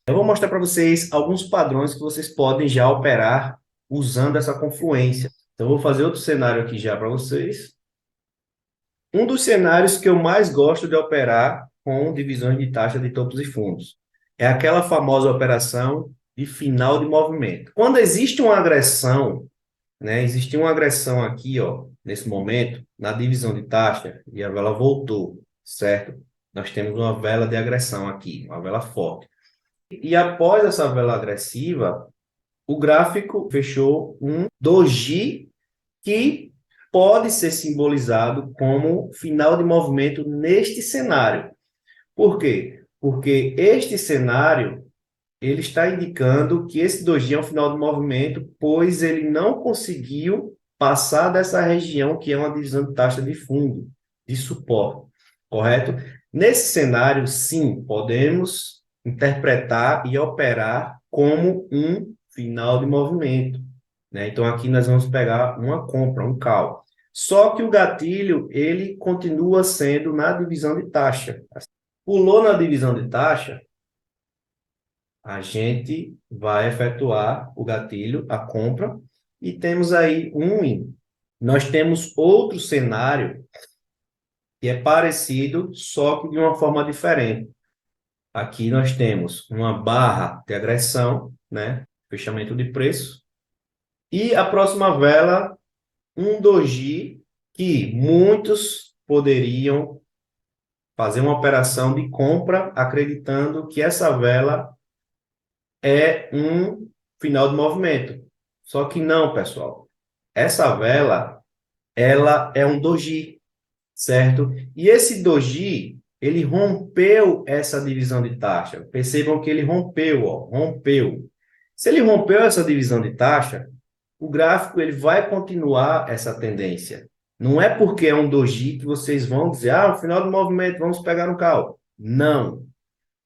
Eu vou mostrar para vocês alguns padrões que vocês podem já operar usando essa confluência. Então, eu vou fazer outro cenário aqui já para vocês. Um dos cenários que eu mais gosto de operar com divisões de taxa de topos e fundos é aquela famosa operação de final de movimento. Quando existe uma agressão, né? Existe uma agressão aqui, ó, nesse momento, na divisão de taxa, e a vela voltou, certo? Nós temos uma vela de agressão aqui, uma vela forte. E após essa vela agressiva, o gráfico fechou um doji que pode ser simbolizado como final de movimento neste cenário. Por quê? Porque este cenário ele está indicando que esse doji é um final de movimento, pois ele não conseguiu passar dessa região que é uma divisão de taxa de fundo, de suporte, correto? Nesse cenário, sim, podemos interpretar e operar como um final de movimento, né? Então aqui nós vamos pegar uma compra, um call. Só que o gatilho, ele continua sendo na divisão de taxa. Pulou na divisão de taxa, a gente vai efetuar o gatilho, a compra, e temos aí um win. Nós temos outro cenário que é parecido, só que de uma forma diferente. Aqui nós temos uma barra de agressão, né? Fechamento de preço. E a próxima vela, um doji, que muitos poderiam fazer uma operação de compra acreditando que essa vela é um final de movimento. Só que não, pessoal. Essa vela, ela é um doji, certo? E esse doji, ele rompeu essa divisão de taxa. Percebam que ele rompeu, ó, rompeu. Se ele rompeu essa divisão de taxa, o gráfico ele vai continuar essa tendência. Não é porque é um doji que vocês vão dizer, ah, no final do movimento, vamos pegar um call. Não.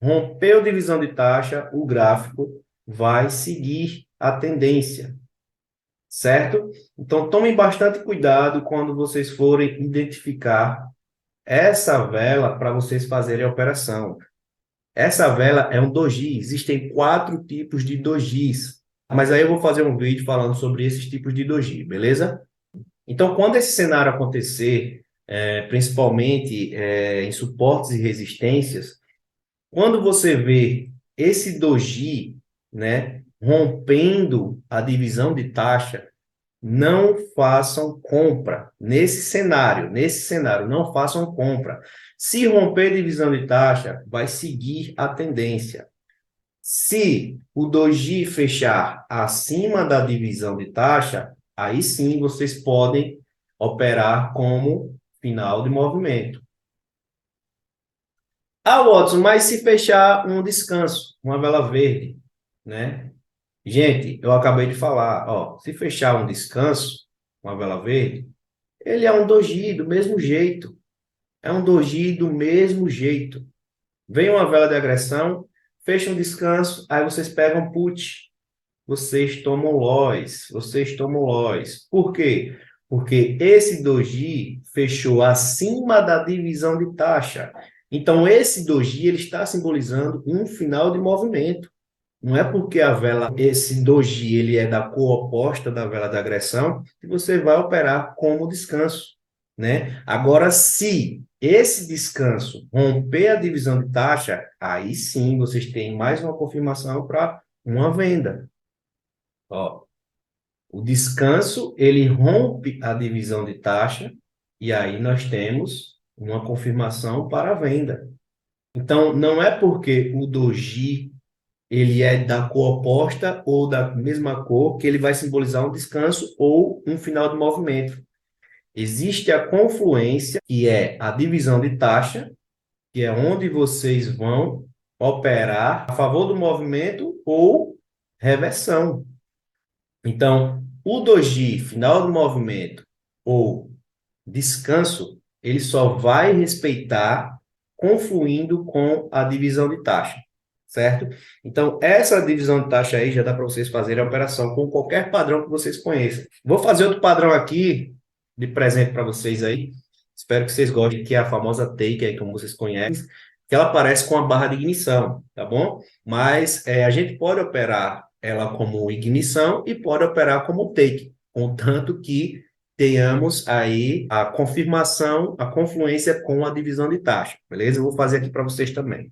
Rompeu divisão de taxa, o gráfico vai seguir a tendência, certo? Então, tomem bastante cuidado quando vocês forem identificar essa vela para vocês fazerem a operação. Essa vela é um doji. Existem 4 tipos de dojis. Mas aí eu vou fazer um vídeo falando sobre esses tipos de doji, beleza? Então, quando esse cenário acontecer, principalmente em suportes e resistências, quando você vê esse doji, né, rompendo a divisão de taxa, não façam compra nesse cenário, não façam compra. Se romper divisão de taxa, vai seguir a tendência. Se o doji fechar acima da divisão de taxa, aí sim vocês podem operar como final de movimento. Ah, Watson, mas se fechar um descanso, uma vela verde, né? Gente, eu acabei de falar, ó, se fechar um descanso, uma vela verde, ele é um doji do mesmo jeito. É um doji do mesmo jeito. Vem uma vela de agressão, fecha um descanso, aí vocês pegam put, vocês tomam loss, vocês tomam loss. Por quê? Porque esse doji fechou acima da divisão de taxa. Então, esse doji ele está simbolizando um final de movimento. Não é porque a vela, esse doji, ele é da cor oposta da vela da agressão, que você vai operar como descanso, né? Agora, se esse descanso romper a divisão de taxa, aí sim vocês têm mais uma confirmação para uma venda. Ó, o descanso, ele rompe a divisão de taxa, e aí nós temos uma confirmação para a venda. Então, não é porque o doji ele é da cor oposta ou da mesma cor, que ele vai simbolizar um descanso ou um final de movimento. Existe a confluência, que é a divisão de taxa, que é onde vocês vão operar a favor do movimento ou reversão. Então, o doji, final do movimento ou descanso, ele só vai respeitar confluindo com a divisão de taxa, certo? Então, essa divisão de taxa aí já dá para vocês fazerem a operação com qualquer padrão que vocês conheçam. Vou fazer outro padrão aqui de presente para vocês aí. Espero que vocês gostem, que é a famosa take aí, como vocês conhecem. que ela aparece com a barra de ignição, tá bom? Mas a gente pode operar ela como ignição e pode operar como take, contanto que tenhamos aí a confirmação, a confluência com a divisão de taxa, beleza? Eu vou fazer aqui para vocês também.